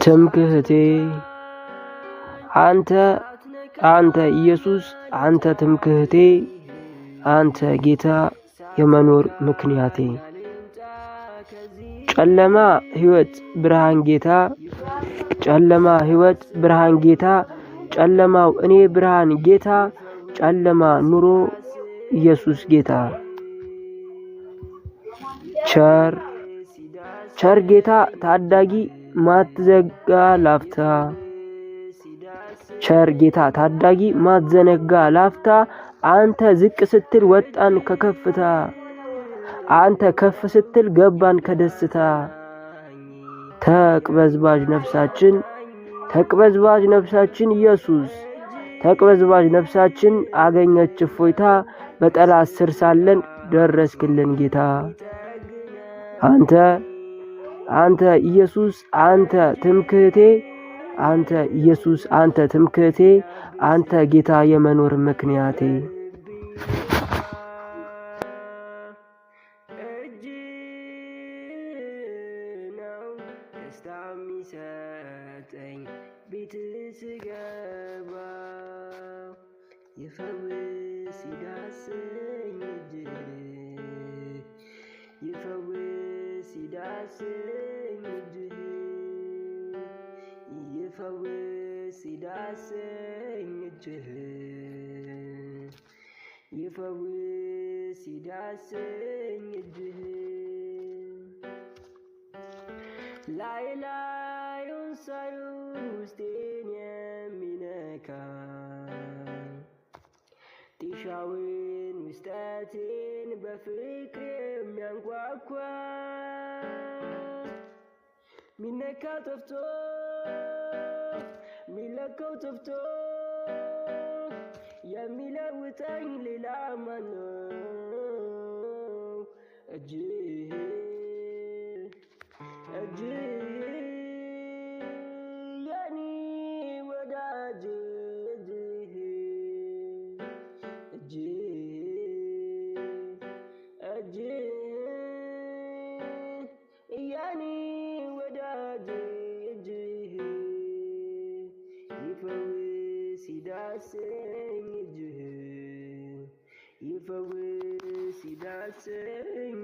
ትምክህቴ አንተ ኢየሱስ አንተ ትምክህቴ አንተ ጌታ የመኖር ምክንያቴ። ጨለማ ሕይወት ብርሃን ጌታ ጨለማ ሕይወት ብርሃን ጌታ ጨለማው እኔ ብርሃን ጌታ ጨለማ ኑሮ ኢየሱስ ጌታ። ቸር ጌታ ታዳጊ ማትዘጋ ላፍታ ቸር ጌታ ታዳጊ ማትዘነጋ ላፍታ አንተ ዝቅ ስትል ወጣን ከከፍታ አንተ ከፍ ስትል ገባን ከደስታ። ተቅበዝባዥ ነፍሳችን ኢየሱስ ተቅበዝባዥ ነፍሳችን አገኘች እፎይታ በጠላት ስር ሳለን ደረስክልን ጌታ። አንተ ኢየሱስ አንተ ትምክህቴ አንተ ኢየሱስ አንተ ትምክህቴ አንተ ጌታ የመኖር ምክንያቴ። ቤት ስገባ ይፈውስ ይዳሰኝ ይፈውስ ይዳሰኝ ይፈውስ ይዳሰኝ ይፈውስ ይዳሰኝ ላዩን ሳይሆን ውስጤን የሚነካ ጢሻውን ውስጠቴን በፍቅር የሚያንኳኳ ሚነካው ጠፍቶ ሚለካው ጠፍቶ የሚለውጠኝ ሌላ ማነው? እጅህ የኔ ወዳጅ እጅህ የኔ ወዳጅ እጅህ ይፈውስ ይዳሰኝ ይፈውስ ይዳሰኝ